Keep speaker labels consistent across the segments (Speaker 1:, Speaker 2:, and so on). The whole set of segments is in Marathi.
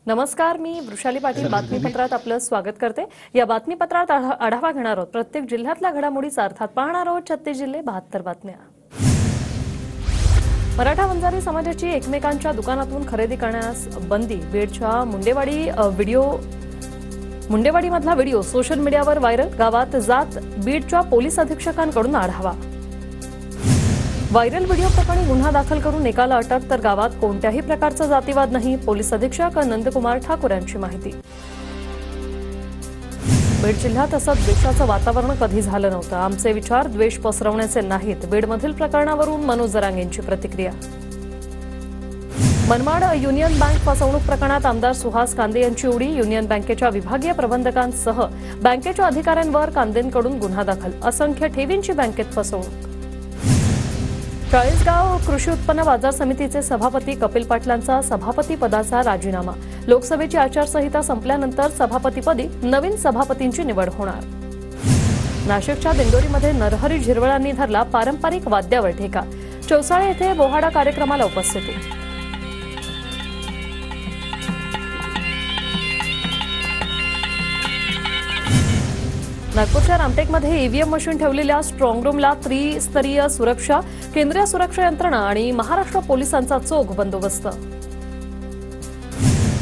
Speaker 1: नमस्कार, मी वृषाली पाटील बातमीपत्रात आपलं स्वागत करते। या बातमीपत्रात आढावा घेणार आहोत प्रत्येक जिल्ह्यातल्या घडामोडीचा, अर्थात पाहणार आहोत 36 जिल्हे 72 बातम्या। मराठा वंजारी समाजाची एकमेकांच्या दुकानातून खरेदी करण्यास बंदी। बीडच्या मुंडेवाडीमधला व्हिडिओ सोशल मीडियावर व्हायरल। गावात जात बीडच्या पोलीस अधीक्षकांकडून आढावा। व्हायरल व्हिडिओ प्रकरणी गुन्हा दाखल करून एकाला अटक, तर गावात कोणत्याही प्रकारचा जातीवाद नाही। पोलीस अधीक्षक नंदकुमार ठाकूर यांची माहिती। बीड जिल्ह्यात असं द्वेषाचं वातावरण कधी झालं नव्हतं। आमचे विचार द्वेष पसरवण्याचे नाहीत। बीडमधील प्रकरणावरून मनोज जरांगेंची प्रतिक्रिया। मनमाड युनियन बँक फसवणूक प्रकरणात आमदार सुहास कांदे यांची उडी। युनियन बँकेच्या विभागीय प्रबंधकांसह बँकेच्या अधिकाऱ्यांवर कांदेंकडून गुन्हा दाखल। असंख्य ठेवींची बँकेत फसवणूक। चाळीसगाव कृषी उत्पन्न बाजार समितीचे सभापती कपिल पाटलांचा सभापती पदाचा राजीनामा। लोकसभेची आचारसंहिता संपल्यानंतर सभापतीपदी नवीन सभापतींची निवड होणार। नाशिकच्या दिंडोरीमध्ये नरहरी झिरवळांनी धरला पारंपरिक वाद्यावर ठेका। चौसाळे येथे बोहाडा कार्यक्रमाला उपस्थिती। नागपूरच्या रामटेकमध्ये ईव्हीएम मशीन ठेवलेल्या स्ट्रॉंग रूमला त्रिस्तरीय सुरक्षा, केंद्रीय सुरक्षा यंत्रणा आणि महाराष्ट्र पोलिसांचा चोख बंदोबस्त।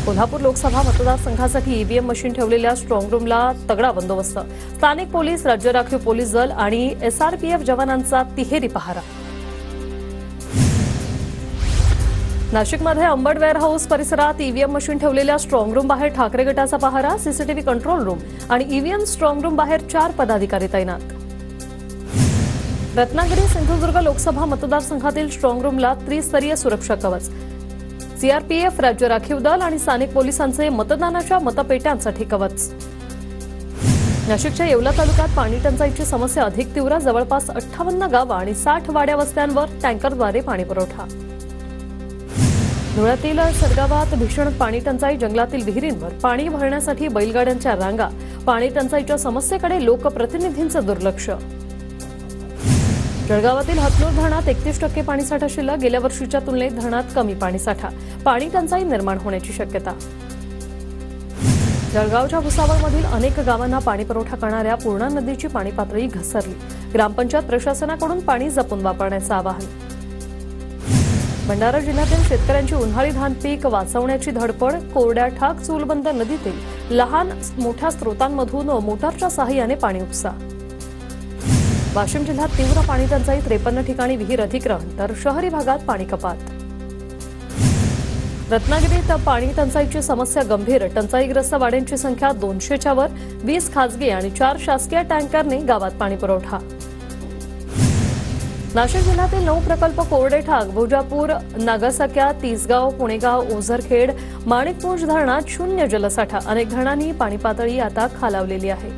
Speaker 1: कोल्हापूर लोकसभा मतदारसंघासाठी ईव्हीएम मशीन ठेवलेल्या स्ट्रॉंग रूमला तगडा बंदोबस्त। स्थानिक पोलीस, राज्य राखीव पोलीस दल आणि एसआरपीएफ जवानांचा तिहेरी पहारा। नाशिकमध्ये अंबड वेअरहाऊस परिसरात ईव्हीएम मशीन ठेवलेल्या स्ट्रॉंग रूम बाहेर ठाकरे गटाचा पहारा। सीसीटीव्ही कंट्रोल रूम आणि ईव्हीएम स्ट्रॉंग रूम बाहेर 4 पदाधिकारी तैनात। रत्नागिरी सिंधुदुर्ग लोकसभा मतदारसंघातील स्ट्रॉंग रूमला त्रिस्तरीय सुरक्षा कवच। सीआरपीएफ, राज्य राखीव दल आणि स्थानिक पोलिसांचे मतदानाच्या मतपेट्यांसाठी कवच। नाशिकच्या येवला तालुक्यात पाणी टंचाईची समस्या अधिक तीव्र। जवळपास 58 गावं आणि 60 वाड्या वस्त्यांवर टँकरद्वारे पाणी पुरवठा। धुळ्यातील सदगावात भीषण पाणी टंचाई। जंगलातील विहिरींवर पाणी भरण्यासाठी बैलगाड्यांच्या रांगा। पाणी टंचाईच्या समस्येकडे लोकप्रतिनिधींचं दुर्लक्ष। जळगावातील हतनूर धरणात 31% पाणीसाठा शिल्लक। गेल्या वर्षीच्या तुलनेत धरणात कमी पाणीसाठा। पाणी टंचाई निर्माण होण्याची शक्यता। जळगावच्या भुसावळमधील अनेक गावांना पाणी पुरवठा करणाऱ्या पूर्णा नदीची पाणी पातळी घसरली। ग्रामपंचायत प्रशासनाकडून पाणी जपून वापरण्याचं आवाहन। भंडारा जिल्ह्यातील शेतकऱ्यांची उन्हाळी धान पीक वाचवण्याची धडपड। कोरड्या ठाक चूलबंद नदीतील लहान मोठ्या स्रोतांमधून मोटारच्या सहाय्याने पाणी उपसा। वाशिम जिल्ह्यात तीव्र पाणी टंचाई। 53 ठिकाणी विहीर अधिग्रहण, तर शहरी भागात पाणी कपात। रत्नागिरीत पाणी टंचाईची समस्या गंभीर। टंचाईग्रस्त वाड्यांची संख्या 200च्या वर। 20 खासगी आणि 4 शासकीय टँकरने गावात पाणी पुरवठा। नाशिक जिल्ह्यातील 9 प्रकल्प कोरडे ठाक। भोजापूर, नागासाक्या, तिसगाव, पुणेगाव, ओझरखेड, माणिकपुंज धरणात 0 जलसाठा। अनेक धरणांनी पाणी पातळी आता खालावलेली आहे।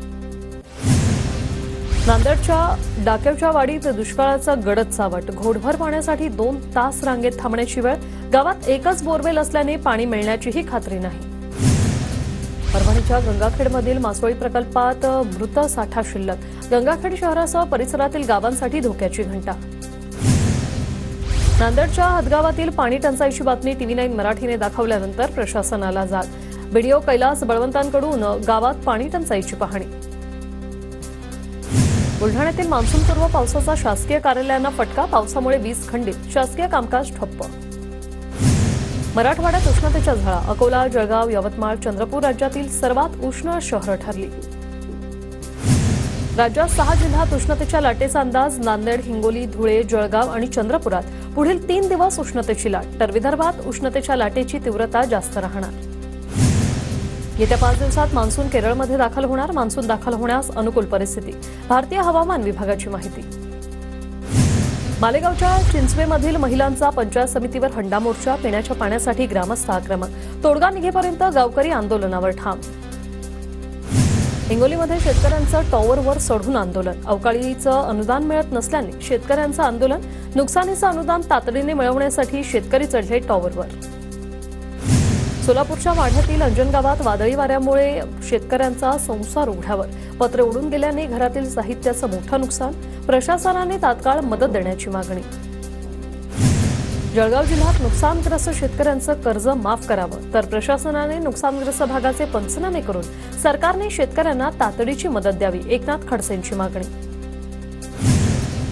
Speaker 1: नांदेडच्या डाकेवच्या वाडीत दुष्काळाचं गडद सावट। घोटभर पाण्यासाठी 2 तास रांगेत थांबण्याची वेळ। गावात एकच बोरवेल असल्याने पाणी मिळण्याचीही खात्री नाही। परभणीच्या गंगाखेडमधील मासोळी प्रकल्पात मृत साठा शिल्लक। गंगाखेड शहरासह परिसरातील गावांसाठी धोक्याची घंटा। नांदेडच्या हदगावातील पाणी टंचाईची बातमी TV9 मराठीने दाखवल्यानंतर प्रशासनाला जाग। व्हिडिओ कैलास बळवंतांकडून गावात पाणी टंचाईची पाहणी। बुलढाण्यातील मान्सूनपूर्व पावसाचा शासकीय कार्यालयांना फटका। पावसामुळे वीज खंडित, शासकीय कामकाज ठप्प। मराठवाड्यात उष्णतेच्या झळा। अकोला, जळगाव, यवतमाळ, चंद्रपूर राज्यातील सर्वात उष्ण शहरं ठरली। राज्यात 6 जिल्ह्यात उष्णतेच्या लाटेचा अंदाज। नांदेड, हिंगोली, धुळे, जळगाव आणि चंद्रपुरात पुढील 3 दिवस उष्णतेची लाट, तर विदर्भात उष्णतेच्या लाटेची तीव्रता जास्त राहणार। येत्या 5 दिवसात मान्सून केरळमध्ये दाखल होणार। मान्सून दाखल होण्यास अनुकूल परिस्थिती। भारतीय हवामान विभागाची माहिती। मालेगावच्या चिंचवेमधील महिलांचा पंचायत समितीवर हंडा मोर्चा। पिण्याच्या पाण्यासाठी ग्रामस्थ आक्रमक। तोडगा निघेपर्यंत गावकरी आंदोलनावर ठाम। हिंगोलीमध्ये शेतकऱ्यांचं टॉवरवर चढून आंदोलन। अवकाळीचं अनुदान मिळत नसल्याने शेतकऱ्यांचं आंदोलन। नुकसानीचं अनुदान तातडीने मिळवण्यासाठी शेतकरी चढले टॉवरवर। सोलापूरच्या वाढ्यातील अंजन गावात वादळी वाऱ्यामुळे शेतकऱ्यांचा संसार उघड्यावर। पत्रे उडून गेल्याने घरातील साहित्याचं मोठं नुकसान। प्रशासनाने तात्काळ मदत देण्याची मागणी। जळगाव जिल्ह्यात नुकसानग्रस्त शेतकऱ्यांचं कर्ज माफ करावं, तर प्रशासनाने नुकसानग्रस्त भागाचे पंचनामे करून सरकारने शेतकऱ्यांना तातडीची मदत द्यावी, एकनाथ खडसेंची मागणी.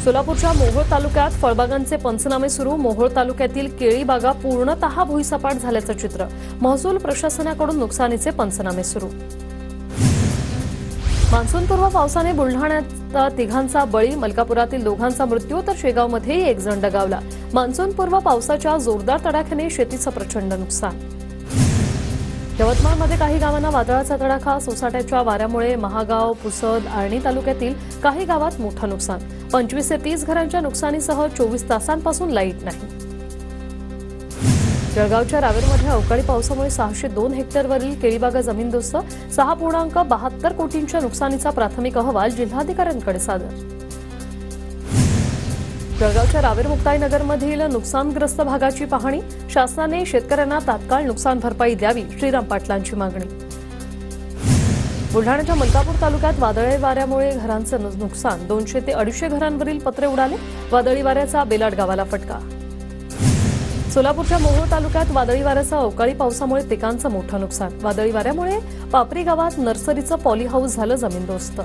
Speaker 1: सोलापूरच्या मोहोळ तालुक्यात फळबागांचे पंचनामे सुरू. मोहोळ तालुक्यातील केळी बागा पूर्णतः भुईसपाट झाल्याचं चित्र. महसूल प्रशासनाकडून नुकसानीचे पंचनामे सुरू. मान्सूनपूर्व पावसाने बुलढाण्यात तिघांचा बळी, मलकापुरातील दोघांचा मृत्यू, तर शेगावमध्येही एक जण दगावला. मान्सूनपूर्व पावसाच्या जोरदार तडाख्याने शेतीचं प्रचंड नुकसान. यवतमाळमध्ये काही गावांना वादळाचा तडाखा. सोसाट्याच्या वाऱ्यामुळे महागाव, पुसद, आर्णी तालुक्यातील काही गावात मोठं नुकसान. 25 ते 30 घरांच्या नुकसानीसह 24 तासांपासून लाईट नाही. जळगावच्या रावेरमध्ये अवकाळी पावसामुळे 602 हेक्टरवरील केळीबागा जमीनदोस्त. 6.72 कोटींच्या नुकसानीचा प्राथमिक अहवाल जिल्हाधिकाऱ्यांकडे सादर. जळगावच्या रावेर मुक्ताईनगरमधील नुकसानग्रस्त भागाची पाहणी. शासनाने शेतकऱ्यांना तात्काळ नुकसान भरपाई द्यावी, श्रीराम पाटलांची मागणी. बुलढाण्याच्या मलकापूर तालुक्यात वादळी वाऱ्यामुळे घरांचं नुकसान. 200 ते 250 घरांवरील पत्रे उडाले. वादळी वाऱ्याचा बेलाड गावाला फटका. सोलापूरच्या मोहोळ तालुक्यात वादळी वाऱ्यासह अवकाळी पावसामुळे पिकांचं मोठं नुकसान. वादळी वाऱ्यामुळे पापरी गावात नर्सरीचं पॉली हाऊस झालं जमीनदोस्त.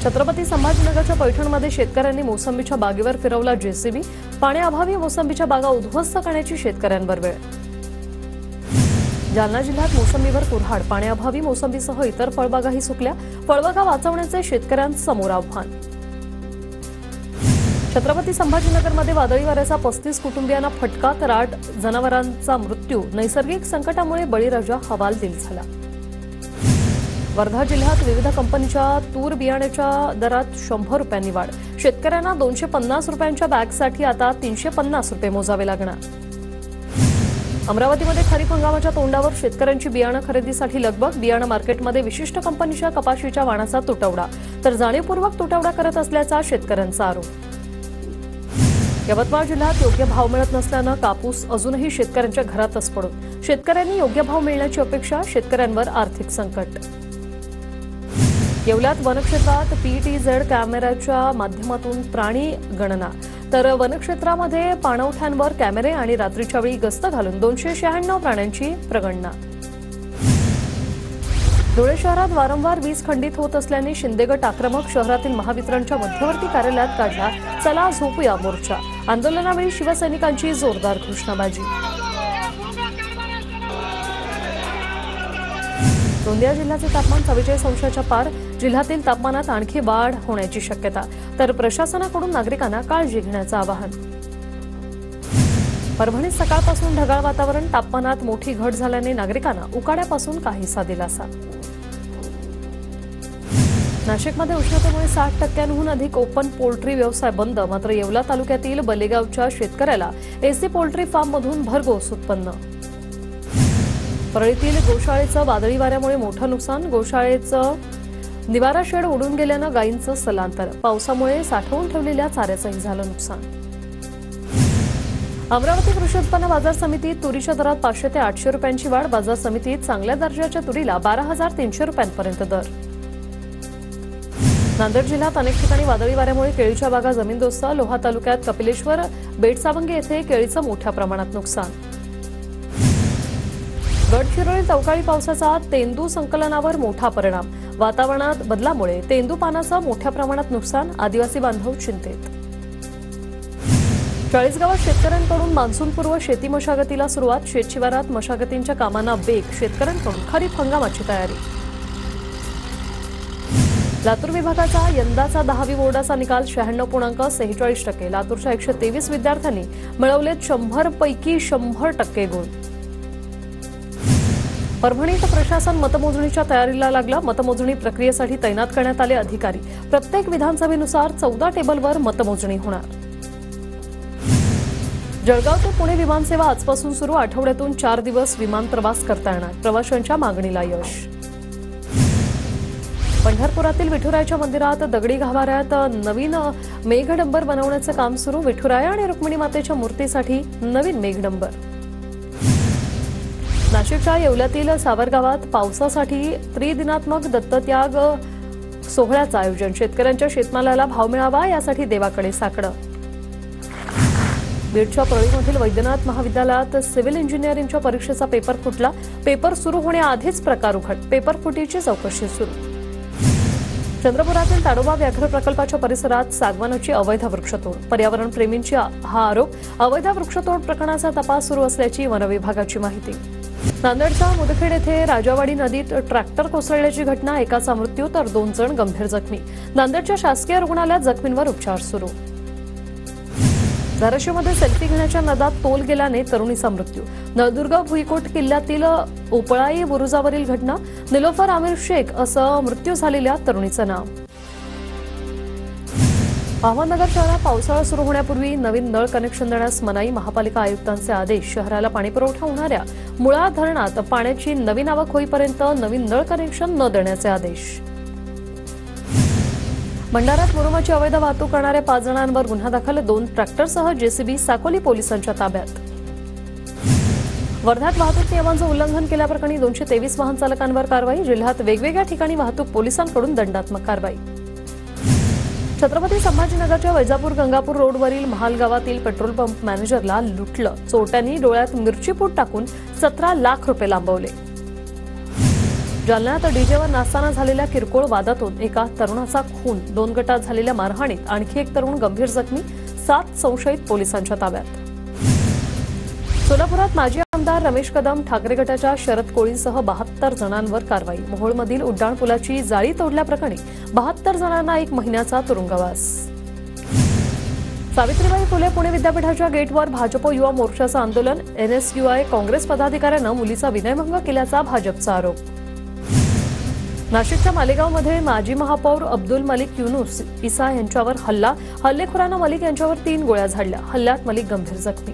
Speaker 1: छत्रपती संभाजीनगरच्या पैठणमध्ये शेतकऱ्यांनी मोसंबीच्या बागेवर फिरवला जेसीबी. पाण्याअभावी मोसंबीच्या बागा उद्ध्वस्त करण्याची शेतकऱ्यांवर वेळ. जालना जिल्ह्यात मोसंबीवर कुऱ्हाड. पाण्याअभावी मोसंबीसह इतर फळबागाही सुकल्या. फळबागा वाचवण्याचे शेतकऱ्यांसमोर आव्हान. छत्रपती संभाजीनगरमध्ये वादळी वाऱ्याचा 35 कुटुंबियांना फटका, तर 8 जनावरांचा मृत्यू. नैसर्गिक संकटामुळे बळीराजा हवालदिल झाला. वर्धा जिल्ह्यात विविध कंपनीच्या तूर बियाण्याच्या दरात 100 रुपयांनी वाढ. शेतकऱ्यांना 250 रुपयांच्या बॅगसाठी आता 350 रुपये मोजावे लागणार. अमरावतीमध्ये खरीप हंगामाच्या तोंडावर शेतकऱ्यांची बियाणं खरेदीसाठी लगबग. बियाणं मार्केटमध्ये विशिष्ट कंपनीच्या कपाशीच्या वाणाचा तुटवडा, तर जाणीवपूर्वक तुटवडा करत असल्याचा शेतकऱ्यांचा आरोप. यवतमाळ जिल्ह्यात योग्य भाव मिळत नसल्यानं कापूस अजूनही शेतकऱ्यांच्या घरातच पडून. शेतकऱ्यांनी योग्य भाव मिळण्याची अपेक्षा. शेतकऱ्यांवर आर्थिक संकट. येवल्यात वनक्षेत्रात PTZ कॅमेऱ्याच्या माध्यमातून प्राणी गणना, तर वनक्षेत्रामध्ये पाणवठ्यांवर कॅमेरे आणि रात्रीच्या वेळी गस्त घालून 296 प्राण्यांची प्रगणना. धुळे शहरात वारंवार वीज खंडित होत असल्याने शिंदे गट आक्रमक. शहरातील महावितरणच्या मध्यवर्ती कार्यालयात काढला चला झोपूया मोर्चा. आंदोलनावेळी शिवसैनिकांची जोरदार घोषणाबाजी. गोंदिया जिल्ह्याचे तापमान 44 अंशाच्या पार. जिल्ह्यातील तापमानात आणखी वाढ होण्याची शक्यता, तर प्रशासनाकडून नागरिकांना काळजी घेण्याचं आवाहन. परभणीत सकाळपासून ढगाळ वातावरण. तापमानात मोठी घट झाल्याने नागरिकांना उकाड्यापासून काहीसा दिलासा. नाशिकमध्ये उष्णतेमुळे 60% अधिक ओपन पोल्ट्री व्यवसाय बंद. मात्र येवला तालुक्यातील बलेगावच्या शेतकऱ्याला एसी पोल्ट्री फार्ममधून भरघोस उत्पन्न. परळीतील गोशाळेचं वादळी वाऱ्यामुळे मोठं नुकसान. गोशाळेचं निवारा शेड उडून गेल्यानं गायींचं स्थलांतर. पावसामुळे साठवून ठेवलेल्या चाऱ्याचंही झालं नुकसान. अमरावती कृषी उत्पन्न बाजार समितीत तुरीच्या दरात 500 ते 800 रुपयांची वाढ. बाजार समितीत चांगल्या दर्जाच्या तुरीला 12,300 रुपयांपर्यंत दर. नांदेड जिल्ह्यात अनेक ठिकाणी वादळी वाऱ्यामुळे केळीच्या बागा जमीनदोस्त. लोहा तालुक्यात कपिलेश्वर, बेटसावंगी येथे केळीचं मोठ्या प्रमाणात नुकसान. गडचिरोलीत अवकाळी पावसाचा तेंदू संकलनावर मोठा परिणाम. वातावरणात बदलामुळे तेंदू पानाचं मोठ्या प्रमाणात नुकसान. आदिवासी बांधव चिंतेत. चाळीसगावात शेतकऱ्यांकडून मान्सूनपूर्व शेती मशागतीला सुरुवात. शेतशिवारात मशागतींच्या कामांना वेग. शेतकऱ्यांकडून खरीप हंगामाची तयारी. लातूर विभागाचा यंदाचा 10वी बोर्डाचा निकाल 96.46%. लातूरच्या 123 विद्यार्थ्यांनी मिळवलेत 100 पैकी 100% गुण. परभणीत प्रशासन मतमोजणीच्या तयारीला लागलं. मतमोजणी प्रक्रियेसाठी तैनात करण्यात आले अधिकारी. प्रत्येक विधानसभेनुसार 14 टेबलवर मतमोजणी होणार. जळगाव ते पुणे विमानसेवा आजपासून सुरू. आठवड्यातून 4 दिवस विमान प्रवास करता येणार. प्रवाशांच्या मागणीला यश. पंढरपुरातील विठुरायाच्या मंदिरात दगडी गाभाऱ्यात नवीन मेघडंबर बनवण्याचं काम सुरू. विठुराया आणि रुक्मिणी मातेच्या मूर्तीसाठी नवीन मेघडंबर. नाशिकच्या येवल्यातील सावरगावात पावसासाठी त्रिदिनात्मक दत्तत्याग सोहळ्याचं आयोजन. शेतकऱ्यांच्या शेतमालाला भाव मिळावा यासाठी देवाकडे साकडं. बीडच्या परळीमधील वैद्यनाथ महाविद्यालयात सिव्हिल इंजिनिअरिंगच्या परीक्षेचा पेपर फुटला. पेपर सुरू होण्याआधीच प्रकार उघड. पेपर फुटीची चौकशी सुरू. चंद्रपुरातील ताडोबा व्याघ्र प्रकल्पाच्या परिसरात सागवानाची अवैध वृक्षतोड. पर्यावरण प्रेमींची हा आरोप. अवैध वृक्षतोड प्रकरणाचा तपास सुरू असल्याची वनविभागाची माहिती. नांदेडच्या मुदखेड येथे राजावाडी नदीत ट्रॅक्टर कोसळल्याची घटना. एकाचा मृत्यू तर 2 जण गंभीर जखमी. नांदेडच्या शासकीय रुग्णालयात जखमींवर उपचार सुरू. धाराशिवमध्ये सेल्फी घेण्याच्या नादात तोल गेल्याने तरुणीचा मृत्यू. नळदुर्ग भुईकोट किल्ल्यातील उपळाई बुरुजावरील घटना. निलोफर आमिर शेख असं मृत्यू झालेल्या तरुणीचं नाव. अहमदनगर शहरात पावसाळा सुरू होण्यापूर्वी नवीन नळ कनेक्शन देण्यास मनाई. महापालिका आयुक्तांचे आदेश. शहराला पाणीपुरवठा होणाऱ्या मुळा धरणात पाण्याची नवीन आवक होईपर्यंत नवीन नळ कनेक्शन न देण्याचे आदेश. भंडाऱ्यात मुरुमाची अवैध वाहतूक करणाऱ्या 5 जणांवर गुन्हा दाखल. 2 ट्रॅक्टरसह जेसीबी साकोली पोलिसांच्या ताब्यात. वर्ध्यात वाहतूक नियमांचं उल्लंघन केल्याप्रकरणी 223 वाहन चालकांवर कारवाई. जिल्ह्यात वेगवेगळ्या ठिकाणी वाहतूक पोलिसांकडून दंडात्मक कारवाई. छत्रपती संभाजीनगरच्या वैजापूर गंगापूर रोडवरील महाल गावातील पेट्रोल पंप मॅनेजरला लुटलं. चोरट्यांनी डोळ्यात मिरचीपूड टाकून 17 लाख रुपये लांबवले. जालन्यात डीजेवर नाचताना झालेल्या किरकोळ वादातून एका तरुणाचा खून. 2 गटात झालेल्या मारहाणीत आणखी एक तरुण गंभीर जखमी. 7 संशयित पोलिसांच्या ताब्यात. सोलापुरात माजी आमदार रमेश कदम ठाकरे गटाच्या शरद कोळींसह 72 जणांवर कारवाई. मोहोळमधील उड्डाणपुलाची जाळी तोडल्याप्रकरणी 72 जणांना 1 महिन्याचा तुरुंगवास. सावित्रीबाई फुले पुणे विद्यापीठाच्या गेटवर भाजप युवा मोर्चाचं आंदोलन. NSUI काँग्रेस पदाधिकाऱ्यानं मुलीचा विनयभंग केल्याचा भाजपचा आरोप. नाशिकच्या मालेगावमध्ये माजी महापौर अब्दुल मलिक युनुस इसा यांच्यावर हल्ला. हल्लेखोरानं मलिक यांच्यावर 3 गोळ्या झाडल्या. हल्ल्यात मलिक गंभीर जखमी.